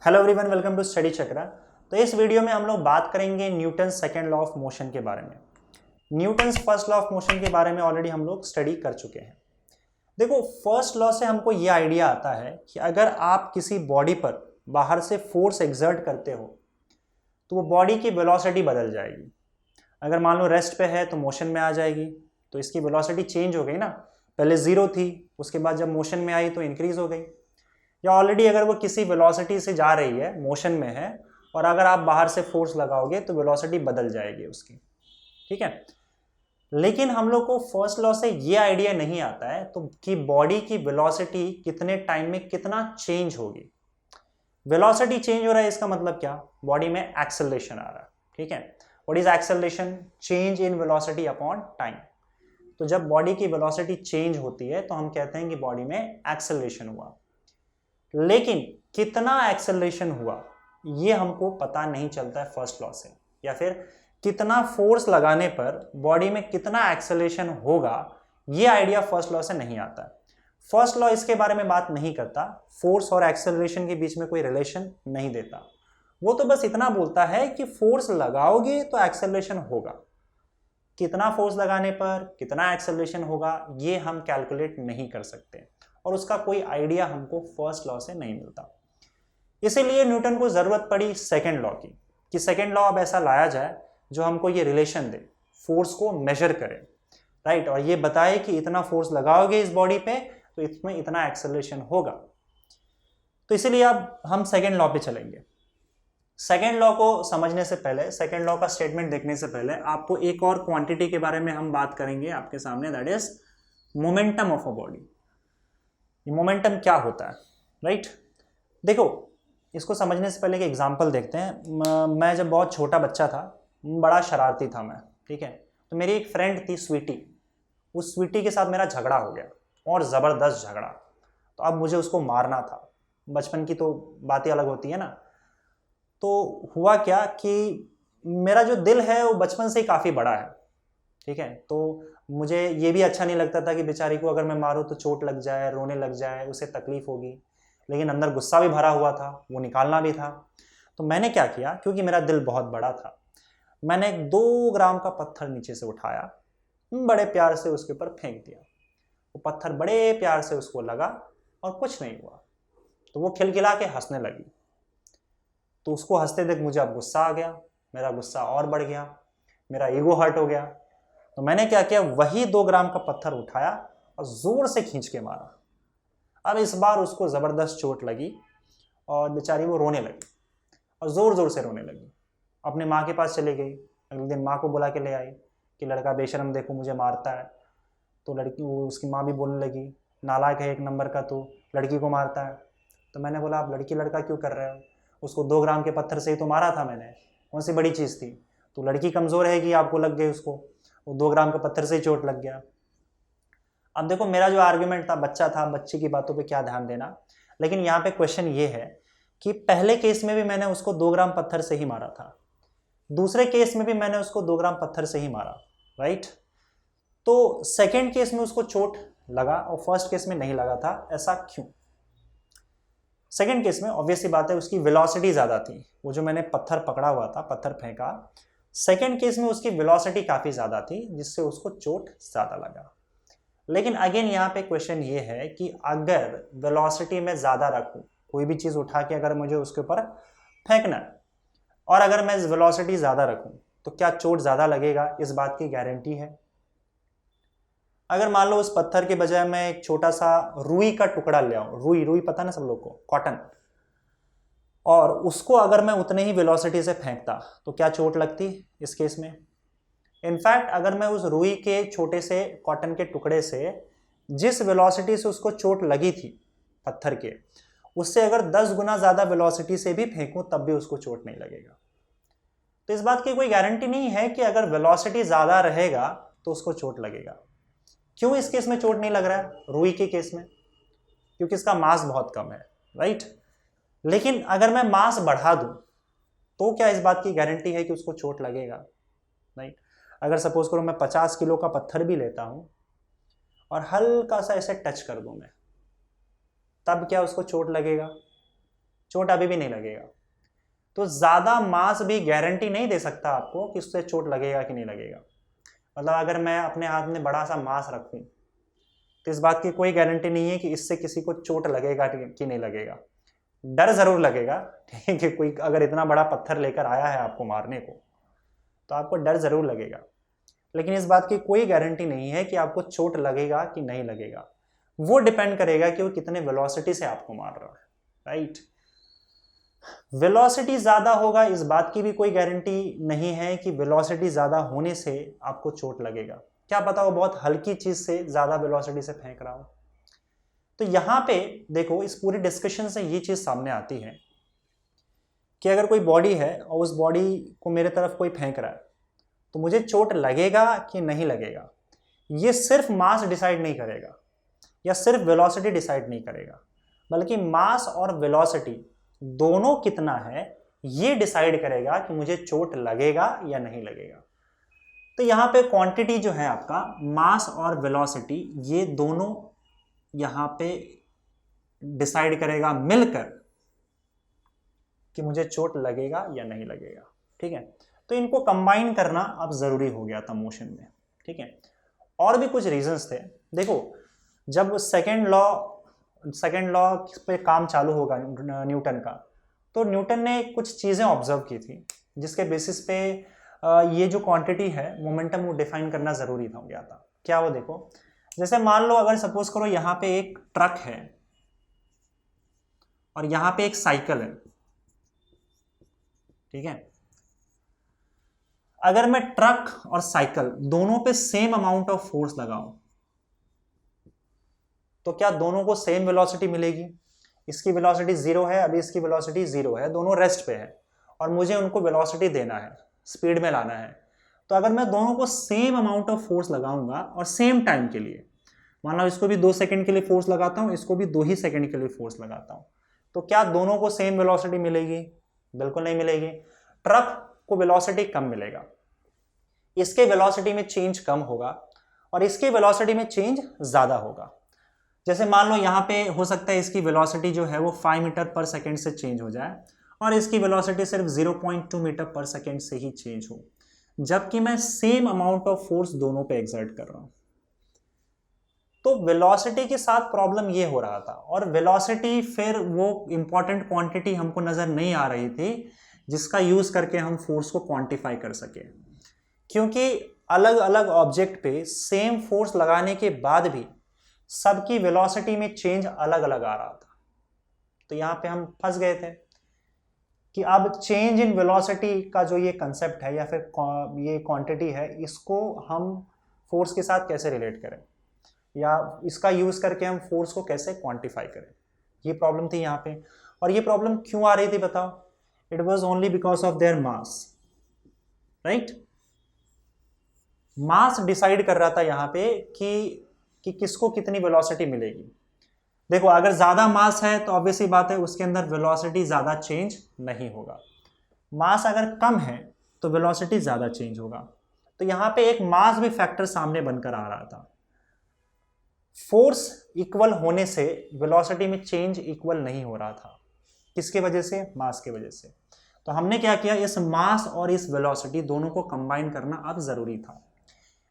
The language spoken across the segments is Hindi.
Hello everyone, welcome to study Chakra. तो इस वीडियो में हम लोग बात करेंगे Newton second law of motion के बारे में। Newton's first law of motion के बारे में ऑलरेडी हम लोग स्टडी कर चुके हैं। देखो, फर्स्ट लॉ से हमको ये आइडिया आता है कि अगर आप किसी बॉडी पर बाहर से फोर्स एक्सर्ट करते हो तो वो बॉडी की वेलोसिटी बदल जाएगी। अगर मान लो रेस्ट पे है तो मोशन में आ जाएगी, तो इसकी वेलोसिटी चेंज हो गई ना। पहले जीरो थी, उसके बाद जब मोशन में आई तो इंक्रीज हो गई। या ऑलरेडी अगर वो किसी वेलोसिटी से जा रही है, मोशन में है, और अगर आप बाहर से फोर्स लगाओगे तो वेलोसिटी बदल जाएगी उसकी। ठीक है, लेकिन हम लोग को फर्स्ट लॉ से ये आइडिया नहीं आता है तो कि बॉडी की वेलोसिटी कितने टाइम में कितना चेंज होगी। वेलोसिटी चेंज हो रहा है, इसका मतलब क्या? बॉडी में एक्सेलरेशन आ रहा है। ठीक है, what is acceleration? Change in velocity upon time. तो जब बॉडी की वेलोसिटी चेंज होती है तो हम कहते हैं कि बॉडी में एक्सेलरेशन हुआ। लेकिन कितना एक्सेलरेशन हुआ ये हमको पता नहीं चलता है फर्स्ट लॉ से, या फिर कितना फोर्स लगाने पर बॉडी में कितना एक्सेलरेशन होगा ये आइडिया फर्स्ट लॉ से नहीं आता है। फर्स्ट लॉ इसके बारे में बात नहीं करता, फोर्स और एक्सेलरेशन के बीच में कोई रिलेशन नहीं देता। वो तो बस इतना बोलता है कि फोर्स लगाओगे तो एक्सेलरेशन होगा। कितना फोर्स लगाने पर कितना एक्सेलरेशन होगा ये हम कैलकुलेट नहीं कर सकते, और उसका कोई आइडिया हमको फर्स्ट लॉ से नहीं मिलता। इसीलिए न्यूटन को जरूरत पड़ी सेकंड लॉ की, कि सेकंड लॉ अब ऐसा लाया जाए जो हमको ये रिलेशन दे, फोर्स को मेजर करे, राइट, और ये बताए कि इतना फोर्स लगाओगे इस बॉडी पे तो इसमें इतना एक्सेलरेशन होगा। तो इसीलिए अब हम सेकंड लॉ पे चलेंगे। सेकंड लॉ को समझने से पहले, सेकंड लॉ का स्टेटमेंट देखने से पहले आपको एक और क्वांटिटी के बारे में हम बात करेंगे आपके सामने, that is momentum of a body. Momentum क्या होता है, राइट? देखो, इसको समझने से पहले एक एग्जांपल देखते हैं। मैं जब बहुत छोटा बच्चा था, बड़ा शरारती था मैं, ठीक है, तो मेरी एक फ्रेंड थी स्वीटी। उस स्वीटी के साथ मेरा झगड़ा हो गया, और ज़बरदस्त झगड़ा। तो अब मुझे उसको मारना था। बचपन की तो बातें अलग होती है ना। तो हुआ क्या कि मेरा जो दिल है वो बचपन से ही काफ़ी बड़ा है, ठीक है। तो मुझे ये भी अच्छा नहीं लगता था कि बेचारी को अगर मैं मारूं तो चोट लग जाए, रोने लग जाए, उसे तकलीफ होगी। लेकिन अंदर गुस्सा भी भरा हुआ था, वो निकालना भी था। तो मैंने क्या किया, क्योंकि मेरा दिल बहुत बड़ा था, मैंने 2 ग्राम का पत्थर नीचे से उठाया, बड़े प्यार से उसके ऊपर फेंक दिया। वो पत्थर बड़े प्यार से उसको लगा और कुछ नहीं हुआ। तो वो खिलखिला के हंसने लगी। तो उसको हंसते देख मुझे अब गुस्सा आ गया, मेरा गुस्सा और बढ़ गया, मेरा ईगो हर्ट हो गया। तो मैंने क्या किया, वही 2 ग्राम का पत्थर उठाया और जोर से खींच के मारा। अब इस बार उसको जबरदस्त चोट लगी और बेचारी वो रोने लगी, और जोर जोर से रोने लगी। अपने माँ के पास चली गई। अगले दिन माँ को बुला के ले आई कि लड़का बेशरम, देखो मुझे मारता है। तो लड़की, वो उसकी माँ भी बोलने लगी, नालायक है एक नंबर का, तो लड़की को मारता है। तो मैंने बोला, आप लड़की लड़का क्यों कर रहे हो? उसको 2 ग्राम के पत्थर से ही तो मारा था मैंने, कौन सी बड़ी चीज़ थी? तो लड़की कमज़ोर है कि आपको लग गई, उसको वो 2 ग्राम के पत्थर से ही चोट लग गया। अब देखो, मेरा जो आर्ग्यूमेंट था, बच्चा था, बच्चे की बातों पे क्या ध्यान देना। लेकिन यहाँ पे क्वेश्चन ये है कि पहले केस में भी मैंने उसको 2 ग्राम पत्थर से ही मारा था, दूसरे केस में भी मैंने उसको 2 ग्राम पत्थर से ही मारा, राइट? तो सेकेंड केस में उसको चोट लगा और फर्स्ट केस में नहीं लगा था, ऐसा क्यों? सेकेंड केस में ऑब्वियसली बात है, उसकी वेलोसिटी ज़्यादा थी। वो जो मैंने पत्थर पकड़ा हुआ था, पत्थर फेंका, सेकेंड केस में उसकी वेलोसिटी काफ़ी ज़्यादा थी, जिससे उसको चोट ज़्यादा लगा। लेकिन अगेन यहाँ पे क्वेश्चन ये है कि अगर वेलोसिटी में ज़्यादा रखूँ, कोई भी चीज़ उठा के अगर मुझे उसके ऊपर फेंकना है, और अगर मैं वेलोसिटी ज़्यादा रखूँ तो क्या चोट ज़्यादा लगेगा? इस बात की गारंटी है? अगर मान लो उस पत्थर के बजाय मैं एक छोटा सा रुई का टुकड़ा ले आऊँ, रुई, रुई पता ना सब लोग को, कॉटन, और उसको अगर मैं उतने ही वेलोसिटी से फेंकता तो क्या चोट लगती इस केस में? इनफैक्ट अगर मैं उस रुई के छोटे से कॉटन के टुकड़े से जिस वेलोसिटी से उसको चोट लगी थी पत्थर के, उससे अगर 10 गुना ज़्यादा वेलोसिटी से भी फेंकूं तब भी उसको चोट नहीं लगेगा। तो इस बात की कोई गारंटी नहीं है कि अगर वेलोसिटी ज़्यादा रहेगा तो उसको चोट लगेगा। क्यों इस केस में चोट नहीं लग रहा है, रुई के केस में? क्योंकि इसका मास बहुत कम है, राइट? लेकिन अगर मैं मास बढ़ा दूं तो क्या इस बात की गारंटी है कि उसको चोट लगेगा? राइट? अगर सपोज करो मैं 50 किलो का पत्थर भी लेता हूं और हल्का सा ऐसे टच कर दूं मैं, तब क्या उसको चोट लगेगा? चोट अभी भी नहीं लगेगा। तो ज़्यादा मास भी गारंटी नहीं दे सकता आपको कि उससे चोट लगेगा कि नहीं लगेगा। मतलब अगर मैं अपने हाथ में बड़ा सा मास रखूं तो इस बात की कोई गारंटी नहीं है कि इससे किसी को चोट लगेगा कि नहीं लगेगा। डर ज़रूर लगेगा, ठीक है, कि कोई अगर इतना बड़ा पत्थर लेकर आया है आपको मारने को तो आपको डर ज़रूर लगेगा, लेकिन इस बात की कोई गारंटी नहीं है कि आपको चोट लगेगा कि नहीं लगेगा। वो डिपेंड करेगा कि वो कितने वेलोसिटी से आपको मार रहा है, राइट। वेलोसिटी ज़्यादा होगा इस बात की भी कोई गारंटी नहीं है कि वेलोसिटी ज़्यादा होने से आपको चोट लगेगा। क्या पता वो बहुत हल्की चीज़ से ज़्यादा वेलोसिटी से फेंक रहा हो। तो यहाँ पे देखो, इस पूरी डिस्कशन से ये चीज़ सामने आती है कि अगर कोई बॉडी है और उस बॉडी को मेरे तरफ कोई फेंक रहा है तो मुझे चोट लगेगा कि नहीं लगेगा, ये सिर्फ मास डिसाइड नहीं करेगा या सिर्फ वेलोसिटी डिसाइड नहीं करेगा, बल्कि मास और वेलोसिटी दोनों कितना है ये डिसाइड करेगा कि मुझे चोट लगेगा या नहीं लगेगा। तो यहाँ पे क्वांटिटी जो है आपका, मास और वेलोसिटी, ये दोनों यहाँ पे डिसाइड करेगा मिलकर कि मुझे चोट लगेगा या नहीं लगेगा, ठीक है। तो इनको कंबाइन करना अब ज़रूरी हो गया था मोशन में, ठीक है। और भी कुछ रीजंस थे। देखो, जब सेकेंड लॉ पे काम चालू होगा न्यूटन का, तो न्यूटन ने कुछ चीज़ें ऑब्जर्व की थी जिसके बेसिस पे ये जो क्वांटिटी है मोमेंटम वो डिफाइन करना ज़रूरी हो गया था। क्या वो देखो, जैसे मान लो अगर सपोज करो यहाँ पे एक ट्रक है और यहाँ पे एक साइकिल है, ठीक है। अगर मैं ट्रक और साइकिल दोनों पे सेम अमाउंट ऑफ फोर्स लगाऊं तो क्या दोनों को सेम वेलोसिटी मिलेगी? इसकी वेलोसिटी 0 है, अभी इसकी वेलोसिटी 0 है, दोनों रेस्ट पे है और मुझे उनको वेलोसिटी देना है, स्पीड में लाना है। तो अगर मैं दोनों को सेम अमाउंट ऑफ फोर्स लगाऊंगा और सेम टाइम के लिए, मान लो इसको भी 2 सेकंड के लिए फोर्स लगाता हूं, इसको भी 2 ही सेकंड के लिए फोर्स लगाता हूं, तो क्या दोनों को सेम वेलोसिटी मिलेगी? बिल्कुल नहीं मिलेगी। ट्रक को वेलोसिटी कम मिलेगा, इसके वेलोसिटी में चेंज कम होगा और इसके वेलोसिटी में चेंज ज़्यादा होगा। जैसे मान लो यहाँ पे हो सकता है इसकी वेलोसिटी जो है वो 5 मीटर पर सेकेंड से चेंज हो जाए और इसकी वेलोसिटी सिर्फ 0.2 मीटर पर सेकेंड से ही चेंज हो, जबकि मैं सेम अमाउंट ऑफ फोर्स दोनों पे एक्सर्ट कर रहा हूँ। तो वेलोसिटी के साथ प्रॉब्लम ये हो रहा था, और वेलोसिटी फिर वो इंपॉर्टेंट क्वांटिटी हमको नज़र नहीं आ रही थी जिसका यूज़ करके हम फोर्स को क्वांटिफाई कर सके, क्योंकि अलग अलग ऑब्जेक्ट पे सेम फोर्स लगाने के बाद भी सबकी वेलोसिटी में चेंज अलग अलग आ रहा था। तो यहाँ पे हम फंस गए थे कि अब चेंज इन वेलोसिटी का जो ये कंसेप्ट है या फिर ये क्वांटिटी है, इसको हम फोर्स के साथ कैसे रिलेट करें या इसका यूज़ करके हम फोर्स को कैसे क्वांटिफाई करें, ये प्रॉब्लम थी यहाँ पे। और ये प्रॉब्लम क्यों आ रही थी बताओ? It was only because of their mass, right. Mass decide कर रहा था यहाँ पे कि किसको कितनी वेलोसिटी मिलेगी। देखो, अगर ज़्यादा मास है तो ऑब्वियसली बात है उसके अंदर वेलोसिटी ज़्यादा चेंज नहीं होगा। मास अगर कम है तो वेलोसिटी ज़्यादा चेंज होगा। तो यहाँ पे एक मास भी फैक्टर सामने बनकर आ रहा था। फोर्स इक्वल होने से वेलोसिटी में चेंज इक्वल नहीं हो रहा था। किसके वजह से? मास के वजह से। तो हमने क्या किया, इस मास और इस वेलोसिटी दोनों को कंबाइन करना अब ज़रूरी था।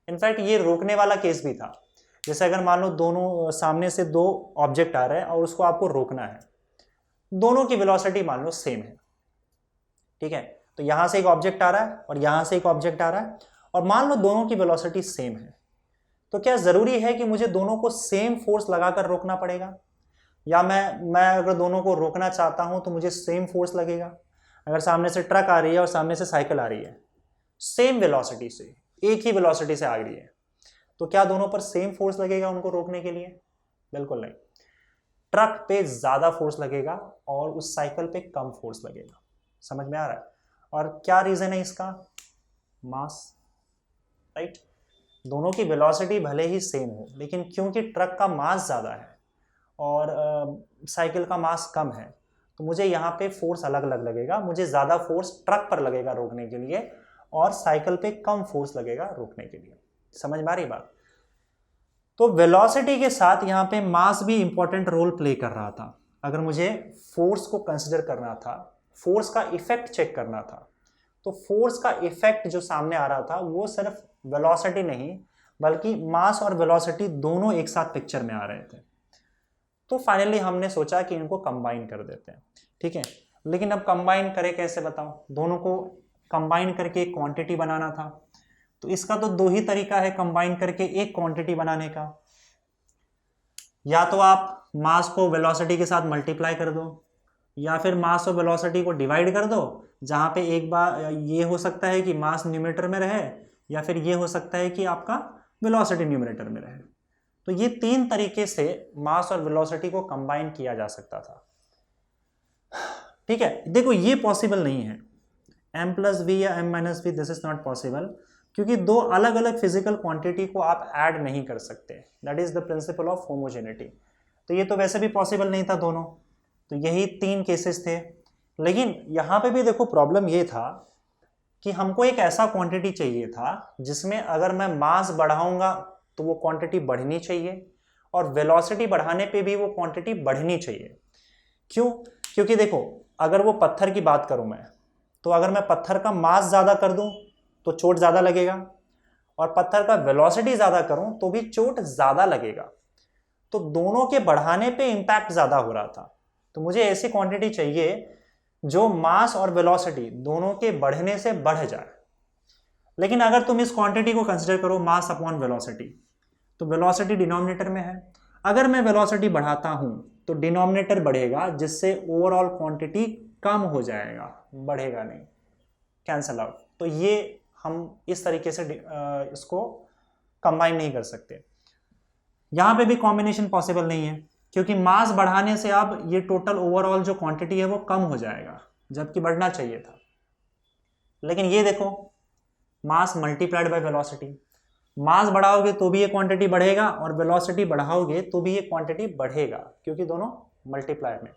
इनफैक्ट ये रोकने वाला केस भी था। जैसे अगर मान लो दोनों सामने से दो ऑब्जेक्ट आ रहे हैं और उसको आपको रोकना है, दोनों की वेलोसिटी मान लो सेम है, ठीक है। तो यहां से एक ऑब्जेक्ट आ रहा है और यहां से एक ऑब्जेक्ट आ रहा है और मान लो दोनों की वेलोसिटी सेम है, तो क्या जरूरी है कि मुझे दोनों को सेम फोर्स लगाकर रोकना पड़ेगा? या मैं अगर दोनों को रोकना चाहता हूं तो मुझे सेम फोर्स लगेगा? अगर सामने से ट्रक आ रही है और सामने से साइकिल आ रही है, सेम वेलोसिटी से, एक ही वेलोसिटी से आ रही है, तो क्या दोनों पर सेम फोर्स लगेगा उनको रोकने के लिए? बिल्कुल नहीं। ट्रक पे ज्यादा फोर्स लगेगा और उस साइकिल पे कम फोर्स लगेगा। समझ में आ रहा है? और क्या रीजन है इसका? मास, राइट। दोनों की वेलोसिटी भले ही सेम हो, लेकिन क्योंकि ट्रक का मास ज्यादा है और साइकिल का मास कम है, तो मुझे यहाँ पे फोर्स अलग अलग लगेगा। मुझे ज्यादा फोर्स ट्रक पर लगेगा रोकने के लिए और साइकिल पे कम फोर्स लगेगा रोकने के लिए। समझ में आ रही बात? तो वेलोसिटी के साथ यहाँ पे मास भी इंपॉर्टेंट रोल प्ले कर रहा था। अगर मुझे फोर्स को कंसिडर करना था, फोर्स का इफेक्ट चेक करना था, तो फोर्स का इफेक्ट जो सामने आ रहा था वो सिर्फ वेलोसिटी नहीं बल्कि मास और वेलोसिटी दोनों एक साथ पिक्चर में आ रहे थे। तो फाइनली हमने सोचा कि इनको कंबाइन कर देते हैं, ठीक है। लेकिन अब कंबाइन करें कैसे, बताओ। दोनों को कंबाइन करके एक क्वांटिटी बनाना था, तो इसका तो दो ही तरीका है कंबाइन करके एक क्वांटिटी बनाने का। या तो आप मास को वेलोसिटी के साथ मल्टीप्लाई कर दो, या फिर मास और वेलोसिटी को डिवाइड कर दो, जहां पे एक बार ये हो सकता है कि मास न्यूमरेटर में रहे, या फिर ये हो सकता है कि आपका वेलोसिटी न्यूमरेटर में रहे। तो ये तीन तरीके से मास और वेलोसिटी को कंबाइन किया जा सकता था, ठीक है। देखो ये पॉसिबल नहीं है, m प्लस वी या m minus V, this is not possible, क्योंकि दो अलग अलग फिजिकल क्वांटिटी को आप ऐड नहीं कर सकते। That is the principle of homogeneity. तो ये तो वैसे भी पॉसिबल नहीं था दोनों, तो यही तीन केसेस थे। लेकिन यहाँ पे भी देखो प्रॉब्लम ये था कि हमको एक ऐसा क्वांटिटी चाहिए था जिसमें अगर मैं मास बढ़ाऊंगा तो वो क्वांटिटी बढ़नी चाहिए, और वेलोसिटी बढ़ाने पे भी वो क्वांटिटी बढ़नी चाहिए। क्यों? क्योंकि देखो अगर वो पत्थर की बात करूं मैं, तो अगर मैं पत्थर का मास ज़्यादा कर दूं तो चोट ज़्यादा लगेगा, और पत्थर का वेलोसिटी ज़्यादा करूं तो भी चोट ज़्यादा लगेगा। तो दोनों के बढ़ाने पे इंपैक्ट ज़्यादा हो रहा था। तो मुझे ऐसी क्वांटिटी चाहिए जो मास और वेलोसिटी दोनों के बढ़ने से बढ़ जाए। लेकिन अगर तुम इस क्वांटिटी को कंसिडर करो मास अपॉन वेलोसिटी, तो वेलोसिटी डिनोमिनेटर में है। अगर मैं वेलोसिटी बढ़ाता हूं तो डिनोमिनेटर बढ़ेगा, जिससे ओवरऑल क्वांटिटी कम हो जाएगा, बढ़ेगा नहीं, कैंसल आउट। तो ये हम इस तरीके से इसको कंबाइन नहीं कर सकते। यहां पे भी कॉम्बिनेशन पॉसिबल नहीं है, क्योंकि मास बढ़ाने से अब ये टोटल ओवरऑल जो क्वांटिटी है वो कम हो जाएगा, जबकि बढ़ना चाहिए था। लेकिन ये देखो मास मल्टीप्लाइड बाय वेलोसिटी, मास बढ़ाओगे तो भी ये क्वांटिटी बढ़ेगा, और वेलोसिटी बढ़ाओगे तो भी ये क्वांटिटी बढ़ेगा, क्योंकि दोनों मल्टीप्लाई में।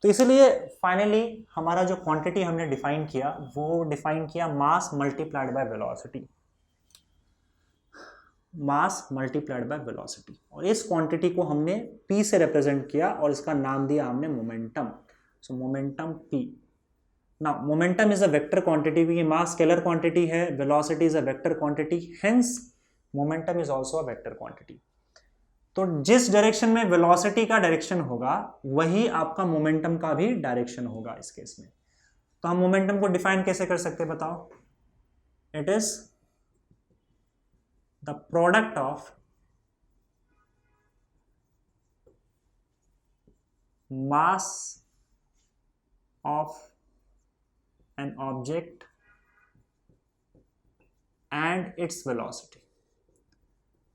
तो इसलिए फाइनली हमारा जो क्वांटिटी हमने डिफाइन किया वो डिफाइन किया mass multiplied by velocity, mass multiplied by velocity. और इस क्वांटिटी को हमने p से रिप्रेजेंट किया और इसका नाम दिया हमने momentum. So momentum p। Now momentum is a vector quantity, क्योंकि मास स्केलर क्वांटिटी है, velocity is a vector quantity, hence momentum is also a vector quantity. तो जिस डायरेक्शन में वेलोसिटी का डायरेक्शन होगा वही आपका मोमेंटम का भी डायरेक्शन होगा इस केस में। तो हम मोमेंटम को डिफाइन कैसे कर सकते हैं बताओ। It is the product of mass of an object and its velocity.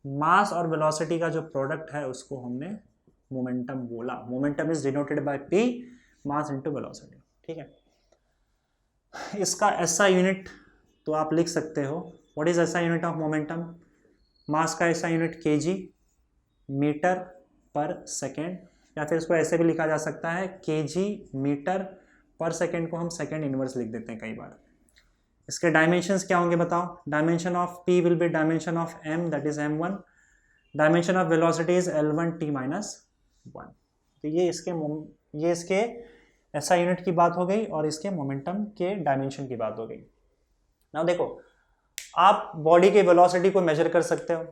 Mass और वेलोसिटी का जो प्रोडक्ट है उसको हमने मोमेंटम बोला। Momentum is denoted by p, mass into velocity, ठीक है। इसका ऐसा यूनिट तो आप लिख सकते हो, व्हाट इज ऐसा यूनिट ऑफ मोमेंटम। मास का ऐसा unit kg, metre per second, या फिर इसको ऐसे भी लिखा जा सकता है kg मीटर पर सेकेंड को हम सेकेंड इनवर्स लिख देते हैं कई बार। इसके डायमेंशंस क्या होंगे बताओ। Dimension of p will be dimension of m, that is m1। Dimension of velocity is l1 t minus 1। तो ये इसके ऐसा यूनिट की बात हो गई और इसके मोमेंटम के डायमेंशन की बात हो गई। नाउ देखो आप बॉडी के वेलोसिटी को मेजर कर सकते हो,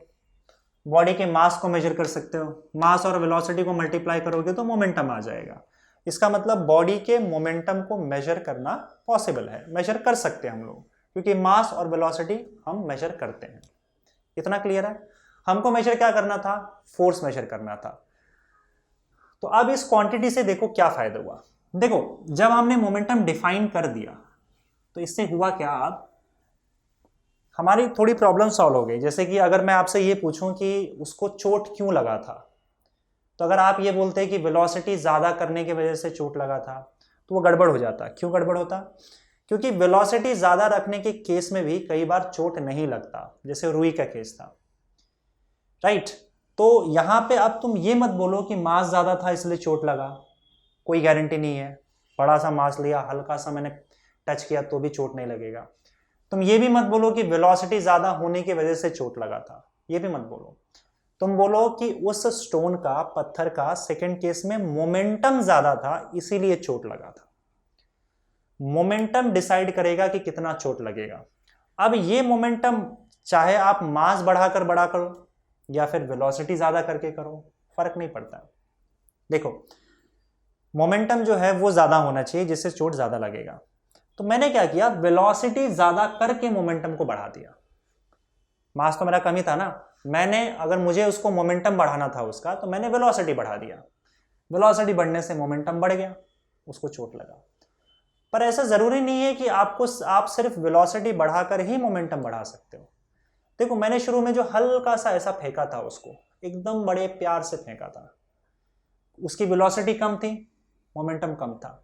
बॉडी के मास को मेजर कर सकते हो, मास और वेलोसिटी को मल्टीप्लाई करोगे तो मोमेंटम आ जाएगा। इसका मतलब बॉडी के मोमेंटम को मेजर करना पॉसिबल है, मेजर कर सकते हैं हम लोग, क्योंकि मास और वेलोसिटी हम मेजर करते हैं। इतना क्लियर है। हमको मेजर क्या करना था, फोर्स मेजर करना था। तो अब इस क्वांटिटी से देखो क्या फायदा हुआ। देखो जब हमने मोमेंटम डिफाइन कर दिया तो इससे हुआ क्या, अब हमारी थोड़ी प्रॉब्लम सॉल्व हो गई। जैसे कि अगर मैं आपसे ये पूछूं कि उसको चोट क्यों लगा था, तो अगर आप ये बोलते हैं कि वेलोसिटी ज़्यादा करने की वजह से चोट लगा था, तो वो गड़बड़ हो जाता। क्यों गड़बड़ होता, क्योंकि वेलोसिटी ज़्यादा रखने के केस में भी कई बार चोट नहीं लगता, जैसे रुई का केस था, राइट। तो यहाँ पे अब तुम ये मत बोलो कि मास ज़्यादा था इसलिए चोट लगा, कोई गारंटी नहीं है। बड़ा सा मास लिया, हल्का सा मैंने टच किया तो भी चोट नहीं लगेगा। तुम ये भी मत बोलो कि वेलोसिटी ज़्यादा होने की वजह से चोट लगा था, ये भी मत बोलो। तुम बोलो कि उस स्टोन का, पत्थर का सेकंड केस में मोमेंटम ज्यादा था, इसीलिए चोट लगा था। मोमेंटम डिसाइड करेगा कि कितना चोट लगेगा। अब ये मोमेंटम चाहे आप मास बढ़ाकर बड़ा करो या फिर वेलोसिटी ज्यादा करके करो, फर्क नहीं पड़ता। देखो मोमेंटम जो है वो ज्यादा होना चाहिए, जिससे चोट ज्यादा लगेगा। तो मैंने क्या किया, वेलोसिटी ज्यादा करके मोमेंटम को बढ़ा दिया। मास तो मेरा कम ही था ना, मैंने अगर मुझे उसको मोमेंटम बढ़ाना था उसका, तो मैंने वेलोसिटी बढ़ा दिया। वेलोसिटी बढ़ने से मोमेंटम बढ़ गया, उसको चोट लगा। पर ऐसा जरूरी नहीं है कि आप सिर्फ वेलोसिटी बढ़ाकर ही मोमेंटम बढ़ा सकते हो। देखो मैंने शुरू में जो हल्का सा ऐसा फेंका था, उसको एकदम बड़े प्यार से फेंका था, उसकी वेलोसिटी कम थी, मोमेंटम कम था।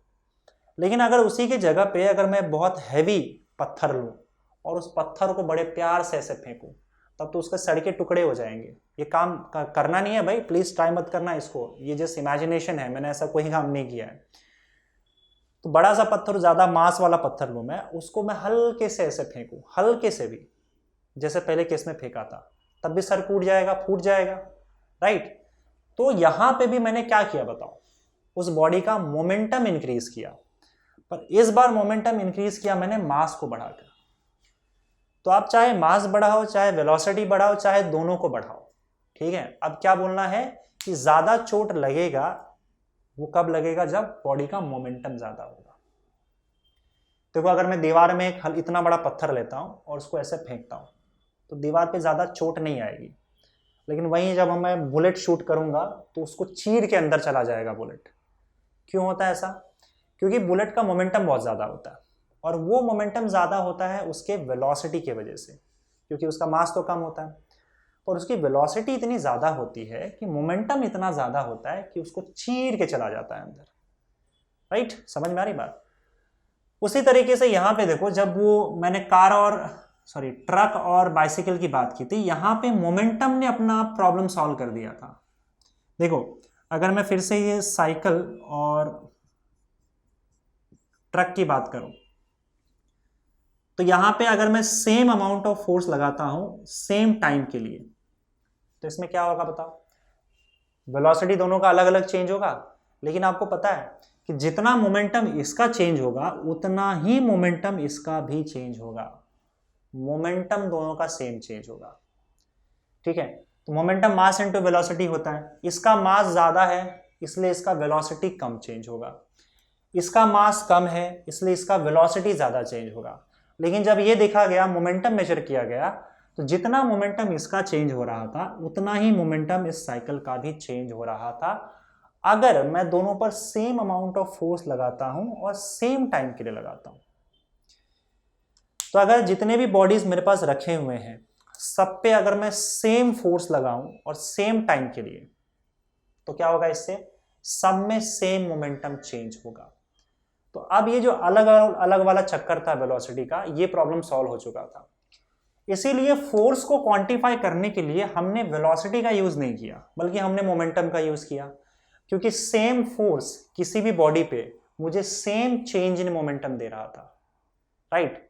लेकिन अगर उसी की जगह पे अगर मैं बहुत हैवी पत्थर लूं और उस पत्थर को बड़े प्यार से ऐसे फेंकूं, तब तो उसके सड़ के टुकड़े हो जाएंगे। ये काम करना नहीं है भाई, प्लीज ट्राई मत करना इसको, ये जस्ट इमेजिनेशन है, मैंने ऐसा कोई काम नहीं किया है। तो बड़ा सा पत्थर, ज्यादा मास वाला पत्थर लूं मैं, उसको मैं हल्के से ऐसे फेंकूं, हल्के से भी, जैसे पहले केस में फेंका था, तब भी सर टूट जाएगा, फूट जाएगा, राइट। तो यहां पे भी मैंने क्या किया बताओ, उस बॉडी का मोमेंटम इंक्रीज किया। पर इस बार मोमेंटम इंक्रीज किया मैंने मास को बढ़ाकर। तो आप चाहे मास बढ़ाओ, चाहे वेलोसिटी बढ़ाओ, चाहे दोनों को बढ़ाओ, ठीक है। अब क्या बोलना है कि ज्यादा चोट लगेगा वो कब लगेगा, जब बॉडी का मोमेंटम ज्यादा होगा। देखो अगर मैं दीवार में एक इतना बड़ा पत्थर लेता हूं और उसको ऐसे फेंकता हूं, तो दीवार पे ज्यादा चोट नहीं आएगी। लेकिन वहीं जब मैं बुलेट शूट करूंगा तो उसको चीर के अंदर चला जाएगा बुलेट। क्यों होता है ऐसा? क्योंकि बुलेट का मोमेंटम बहुत ज्यादा होता है, और वो मोमेंटम ज्यादा होता है उसके वेलोसिटी की वजह से, क्योंकि उसका मास तो कम होता है, और उसकी वेलोसिटी इतनी ज्यादा होती है कि मोमेंटम इतना ज्यादा होता है कि उसको चीर के चला जाता है अंदर, राइट। समझ में आ रही बात? उसी तरीके से यहां पे देखो, जब वो मैंने ट्रक और बाइसिकल की बात की थी, यहां पे मोमेंटम ने अपना प्रॉब्लम सॉल्व कर दिया था। देखो अगर मैं फिर से ये साइकिल और ट्रक की बात करूं, तो यहां पे अगर मैं सेम अमाउंट ऑफ फोर्स लगाता हूं सेम टाइम के लिए, तो इसमें क्या होगा बताओ? वेलोसिटी दोनों का अलग अलग चेंज होगा, लेकिन आपको पता है कि जितना मोमेंटम इसका चेंज होगा उतना ही मोमेंटम इसका भी चेंज होगा। मोमेंटम दोनों का सेम चेंज होगा, ठीक है। तो मोमेंटम मास इनटू वेलोसिटी होता है, इसका मास ज्यादा है इसलिए इसका वेलोसिटी कम चेंज होगा, इसका मास कम है इसलिए इसका वेलोसिटी ज्यादा चेंज होगा। लेकिन जब ये देखा गया, मोमेंटम मेजर किया गया, तो जितना मोमेंटम इसका चेंज हो रहा था उतना ही मोमेंटम इस साइकिल का भी चेंज हो रहा था, अगर मैं दोनों पर सेम अमाउंट ऑफ फोर्स लगाता हूं और सेम टाइम के लिए लगाता हूं। तो अगर जितने भी बॉडीज मेरे पास रखे हुए हैं सब पे अगर मैं सेम फोर्स लगाऊं और सेम टाइम के लिए, तो क्या होगा? इससे सब में सेम मोमेंटम चेंज होगा। तो अब ये जो अलग अलग वाला चक्कर था वेलोसिटी का, ये प्रॉब्लम सॉल्व हो चुका था। इसीलिए फोर्स को क्वांटिफाई करने के लिए हमने वेलोसिटी का यूज नहीं किया, बल्कि हमने मोमेंटम का यूज किया, क्योंकि सेम फोर्स किसी भी बॉडी पे मुझे सेम चेंज इन मोमेंटम दे रहा था, right.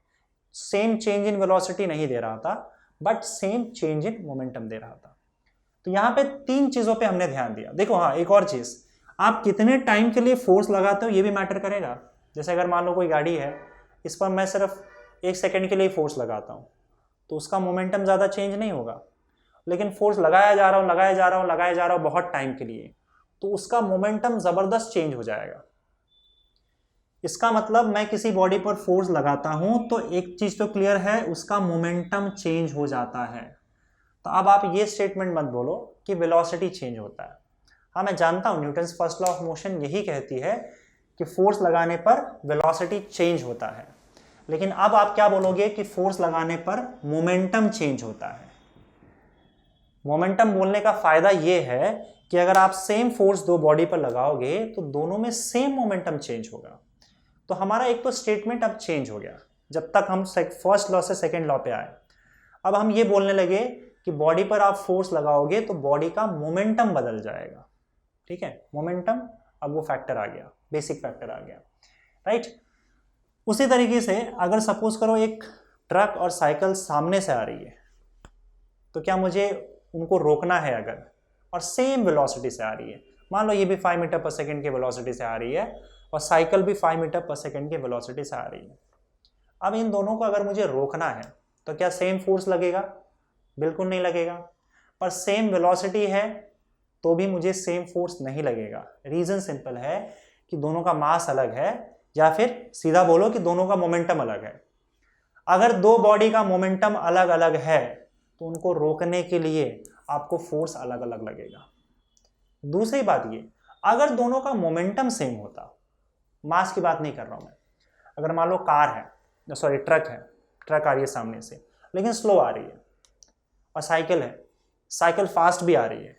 Same change in velocity नहीं दे रहा था, but same change in momentum दे रहा था। तो यहां पे तीन चीजों पे हमने ध्यान दिया। देखो हाँ, एक और चीज, आप कितने टाइम के लिए फोर्स लगाते हो ये भी मैटर करेगा। जैसे अगर मान लो कोई गाड़ी है, इस पर मैं सिर्फ 1 सेकंड के लिए फोर्स लगाता हूं, तो उसका मोमेंटम ज्यादा चेंज नहीं होगा। लेकिन फोर्स लगाया जा रहा हूं बहुत टाइम के लिए, तो उसका मोमेंटम जबरदस्त चेंज हो जाएगा। इसका मतलब मैं किसी बॉडी पर फोर्स लगाता हूं तो एक चीज तो क्लियर है, उसका मोमेंटम चेंज हो जाता है। तो अब आप ये स्टेटमेंट मत बोलो कि वेलोसिटी चेंज होता है। हाँ मैं जानता हूं Newton's first law of motion यही कहती है कि फोर्स लगाने पर वेलोसिटी चेंज होता है, लेकिन अब आप क्या बोलोगे कि फोर्स लगाने पर मोमेंटम चेंज होता है। मोमेंटम बोलने का फायदा यह है कि अगर आप सेम फोर्स दो बॉडी पर लगाओगे तो दोनों में सेम मोमेंटम चेंज होगा। तो हमारा एक तो स्टेटमेंट अब चेंज हो गया, जब तक हम फर्स्ट लॉ से सेकेंड लॉ पे आए। अब हम ये बोलने लगे कि बॉडी पर आप फोर्स लगाओगे तो बॉडी का मोमेंटम बदल जाएगा, ठीक है। मोमेंटम अब वो फैक्टर आ गया, बेसिक फैक्टर आ गया, राइट। उसी तरीके से अगर सपोज करो एक ट्रक और साइकिल सामने से आ रही है, तो क्या मुझे उनको रोकना है अगर, और सेम वेलोसिटी से आ रही है, मान लो ये भी 5 मीटर पर सेकेंड की वेलोसिटी से आ रही है और साइकिल भी 5 मीटर पर सेकेंड की वेलोसिटी से आ रही है, अब इन दोनों को अगर मुझे रोकना है तो क्या सेम फोर्स लगेगा? बिल्कुल नहीं लगेगा। पर सेम वेलोसिटी है तो भी मुझे सेम फोर्स नहीं लगेगा। रीजन सिंपल है कि दोनों का मास अलग है, या फिर सीधा बोलो कि दोनों का मोमेंटम अलग है। अगर दो बॉडी का मोमेंटम अलग अलग है तो उनको रोकने के लिए आपको फोर्स अलग अलग लगेगा। दूसरी बात ये, अगर दोनों का मोमेंटम सेम होता, मास की बात नहीं कर रहा हूं मैं, अगर मान लो कार है, सॉरी ट्रक है, ट्रक आ रही है सामने से लेकिन स्लो आ रही है, और साइकिल है, साइकिल फास्ट भी आ रही है,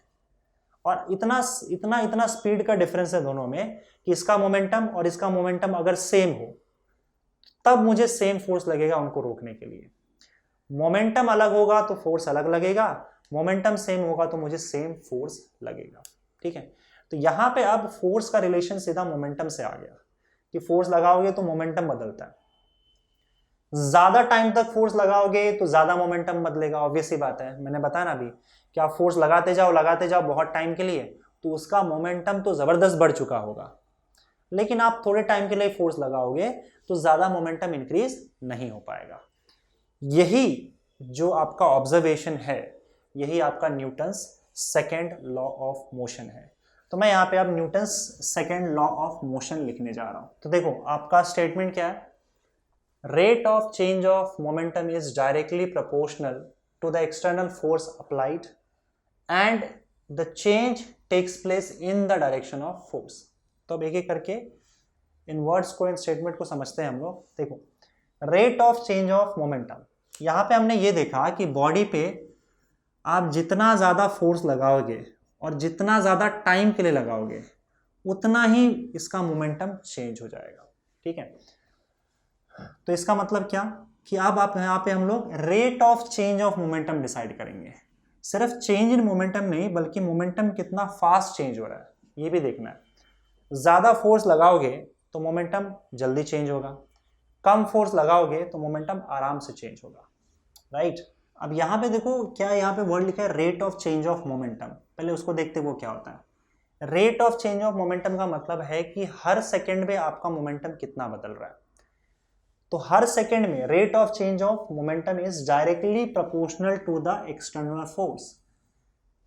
और इतना इतना इतना स्पीड का डिफरेंस है दोनों में कि इसका मोमेंटम और इसका मोमेंटम अगर सेम हो तब मुझे सेम फोर्स लगेगा उनको रोकने के लिए। मोमेंटम अलग होगा तो फोर्स अलग लगेगा, मोमेंटम सेम होगा तो मुझे सेम फोर्स लगेगा। ठीक है, तो यहां पे अब फोर्स का रिलेशन सीधा मोमेंटम से आ गया कि फोर्स लगाओगे तो मोमेंटम बदलता है, ज्यादा टाइम तक फोर्स लगाओगे तो ज्यादा मोमेंटम बदलेगा। ऑब्वियस ही बात है, मैंने बताया ना अभी कि आप फोर्स लगाते जाओ बहुत टाइम के लिए तो उसका मोमेंटम तो जबरदस्त बढ़ चुका होगा, लेकिन आप थोड़े टाइम के लिए फोर्स लगाओगे तो ज्यादा मोमेंटम इंक्रीज नहीं हो पाएगा। यही जो आपका ऑब्जर्वेशन है, यही आपका Newton's second law of motion है। तो मैं यहाँ पे अब Newton's second law of motion लिखने जा रहा हूं। तो देखो आपका स्टेटमेंट क्या है, rate of change of momentum is directly proportional to the external force applied and the change takes place in the direction of force। तो अब एक एक करके इन वर्ड्स को, इन स्टेटमेंट को समझते हैं हम लोग। देखो rate of change of momentum, यहाँ पे हमने ये देखा कि बॉडी पे आप जितना ज़्यादा फोर्स लगाओगे और जितना ज़्यादा टाइम के लिए लगाओगे उतना ही इसका मोमेंटम चेंज हो जाएगा। ठीक है, तो इसका मतलब क्या कि अब आप यहाँ पे हम लोग rate of change of momentum decide करेंगे। सिर्फ चेंज इन मोमेंटम नहीं बल्कि मोमेंटम कितना फास्ट चेंज हो रहा है ये भी देखना है। ज़्यादा फोर्स लगाओगे तो मोमेंटम जल्दी चेंज होगा, कम फोर्स लगाओगे तो मोमेंटम आराम से चेंज होगा। राइट, अब यहाँ पे देखो क्या यहाँ पे वर्ड लिखा है, rate of change of momentum. पहले उसको देखते वो क्या होता है। Rate of change of momentum का मतलब है कि हर सेकेंड में आपका मोमेंटम कितना बदल रहा है। तो हर सेकेंड में rate of change of momentum is directly proportional to the external force.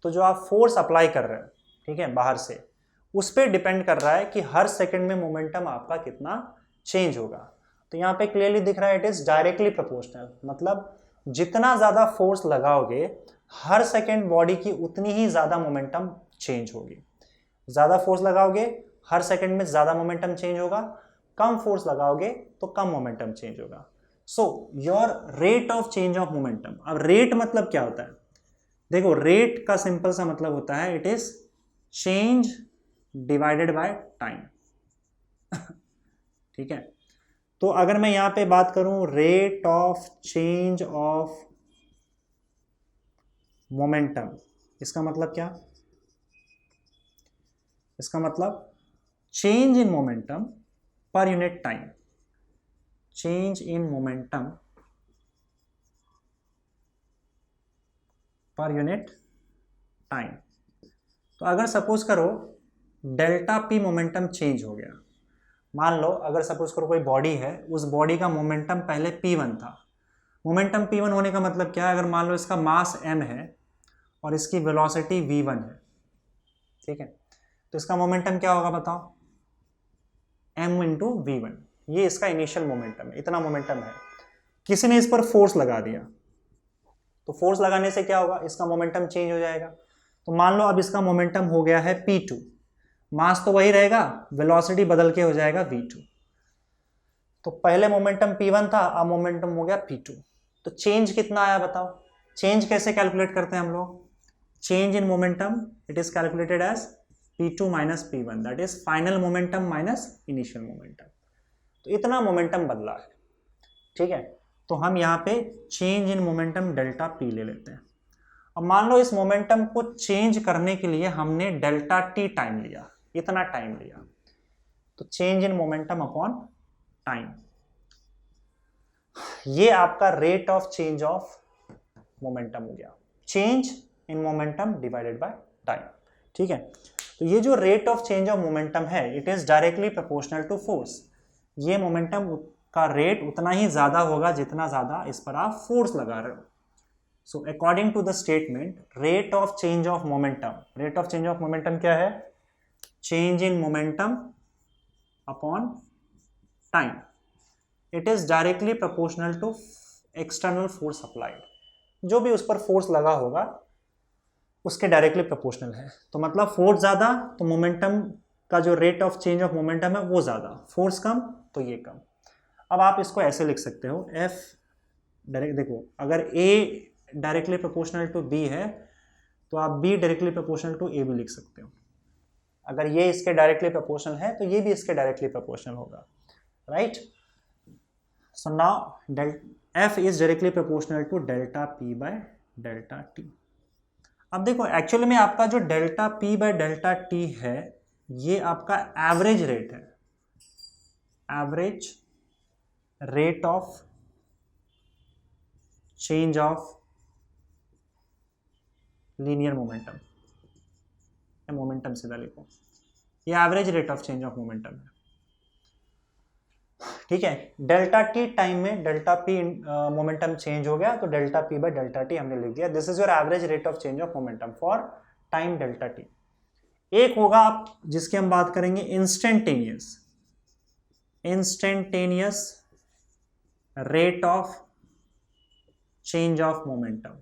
तो जो आप फोर्स अप्लाई कर रहे हो, ठीक है, बाहर से, उस पर डिपेंड कर रहा है कि हर सेकेंड में मोमेंटम आपका कितना चेंज होगा। तो यहाँ पे क्लियरली दिख रहा है इट इज डायरेक्टली प्रोपोर्शनल, मतलब जितना ज्यादा फोर्स लगाओगे हर सेकेंड बॉडी की उतनी ही ज्यादा मोमेंटम चेंज होगी। ज्यादा फोर्स लगाओगे हर सेकेंड में ज्यादा मोमेंटम चेंज होगा, कम फोर्स लगाओगे तो कम मोमेंटम चेंज होगा। So your rate of change of momentum. अब रेट मतलब क्या होता है, देखो रेट का सिंपल सा मतलब होता है it is change divided by time. ठीक है, तो अगर मैं यहां पे बात करूं rate of change of momentum, इसका मतलब क्या, इसका मतलब change in momentum per unit time, change in momentum per unit time. तो अगर सपोज करो डेल्टा पी मोमेंटम चेंज हो गया, मान लो अगर सपोज करो कोई बॉडी है, उस बॉडी का मोमेंटम पहले p1 था। मोमेंटम p1 होने का मतलब क्या है, अगर मान लो इसका मास m है और इसकी वेलोसिटी v1 है, ठीक है, तो इसका मोमेंटम क्या होगा बताओ, m इंटू v1। ये इसका इनिशियल मोमेंटम है, इतना मोमेंटम है। किसी ने इस पर फोर्स लगा दिया, तो फोर्स लगाने से क्या होगा, इसका मोमेंटम चेंज हो जाएगा। तो मान लो अब इसका मोमेंटम हो गया है p2, मास तो वही रहेगा, वेलोसिटी बदल के हो जाएगा v2। तो पहले मोमेंटम p1 था, अब मोमेंटम हो गया p2। तो चेंज कितना आया बताओ, चेंज कैसे कैलकुलेट करते हैं हम लोग, change in momentum it is calculated as p2 minus p1, that is final momentum minus initial momentum. तो इतना मोमेंटम बदला है। ठीक है, तो हम यहाँ पे change in momentum delta p ले लेते हैं। अब मान लो इस मोमेंटम को चेंज करने के लिए हमने डेल्टा t टाइम लिया, इतना टाइम लिया, तो change in momentum upon time, ये आपका rate of change of momentum हो गया। Change in momentum divided by time. ठीक है, तो ये जो rate of change of momentum है it is directly proportional to force. ये मोमेंटम का रेट उतना ही ज्यादा होगा जितना ज्यादा इस पर आप फोर्स लगा रहे हो। So according to the statement rate of change of momentum, rate of change of momentum क्या है? Change in momentum upon time, it is directly proportional to external force applied. जो भी उस पर फोर्स लगा होगा उसके डायरेक्टली प्रोपोर्शनल है। तो मतलब फोर्स ज़्यादा तो मोमेंटम का जो rate of change of momentum है वो ज़्यादा, फोर्स कम तो ये कम। अब आप इसको ऐसे लिख सकते हो एफ डायरेक्ट, देखो अगर ए डायरेक्टली प्रोपोर्शनल टू बी है तो आप बी डायरेक्टली प्रोपोर्शनल टू ए भी लिख सकते हो। अगर ये इसके डायरेक्टली प्रोपोर्शनल है तो ये भी इसके डायरेक्टली प्रोपोर्शनल होगा, right? So now F is directly proportional to delta P by delta T. अब देखो एक्चुअली में आपका जो delta P by delta T है ये आपका एवरेज रेट है, average rate of change of linear momentum, momentum सीधा लिखो, ये average rate of change of momentum है। ठीक है, डेल्टा टी टाइम में डेल्टा पी मोमेंटम चेंज हो गया तो delta P by delta t हमने लिख दिया। This is your average rate of change of momentum for time delta t. एक होगा आप जिसकी हम बात करेंगे instantaneous, instantaneous rate of change of momentum.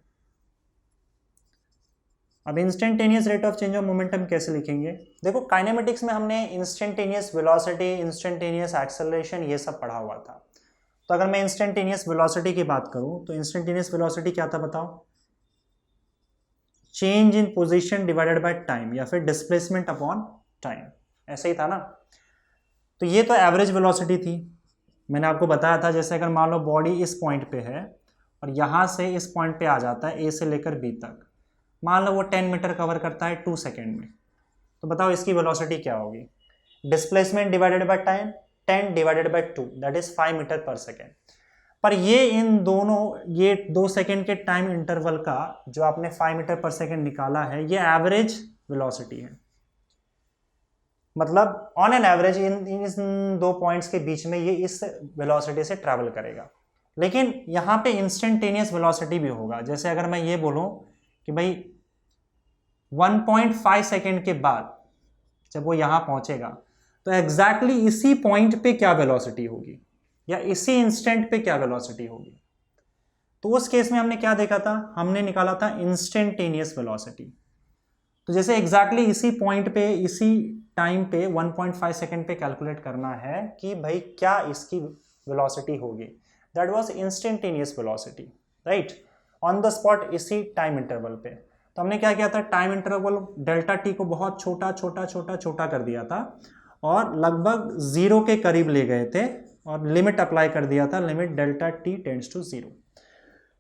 अब instantaneous rate of change of momentum कैसे लिखेंगे? देखो काइनेमेटिक्स में हमने इंस्टेंटेनियस वेलोसिटी, इंस्टेंटेनियस एक्सेलरेशन ये सब पढ़ा हुआ था। तो अगर मैं इंस्टेंटेनियस वेलोसिटी की बात करूं तो इंस्टेंटेनियस वेलोसिटी क्या था बताओ? Change in position divided by time या फिर डिस्प्लेसमेंट अपॉन टाइम, ऐसे ही था ना। तो ये तो एवरेज वेलोसिटी थी, मैंने आपको बताया था। जैसे अगर मान लो बॉडी इस पॉइंट पे है और यहां से इस पॉइंट पे आ जाता है ए से लेकर बी तक, मान लो वो 10 मीटर कवर करता है 2 सेकेंड में, तो बताओ इसकी वेलोसिटी क्या होगी? Displacement divided by time, 10 divided by 2 that is 5 metre per second. पर ये इन दोनों, ये 2 सेकेंड के टाइम इंटरवल का जो आपने 5 मीटर पर सेकेंड निकाला है ये एवरेज वेलोसिटी है। मतलब ऑन एन एवरेज इन दो पॉइंट्स के बीच में ये इस वेलोसिटी से ट्रैवल करेगा। लेकिन यहाँ पे इंस्टेंटेनियस वेलोसिटी भी होगा। जैसे अगर मैं ये बोलूं कि भाई 1.5 सेकेंड के बाद जब वो यहां पहुंचेगा तो एग्जैक्टली इसी पॉइंट पे क्या वेलोसिटी होगी या इसी इंस्टेंट पे क्या वेलोसिटी होगी। तो उस केस में हमने क्या देखा था? हमने निकाला था इंस्टेंटेनियस वेलोसिटी। तो जैसे एग्जैक्टली इसी पॉइंट पे इसी टाइम पे 1.5 सेकेंड पे कैलकुलेट करना है कि भाई क्या इसकी वेलोसिटी होगी, that was instantaneous velocity, right, on the spot इसी टाइम इंटरवल पे। तो हमने क्या किया था? टाइम इंटरवल डेल्टा टी को बहुत छोटा छोटा छोटा छोटा कर दिया था और लगभग 0 के करीब ले गए थे और लिमिट अप्लाई कर दिया था, limit delta T tends to 0।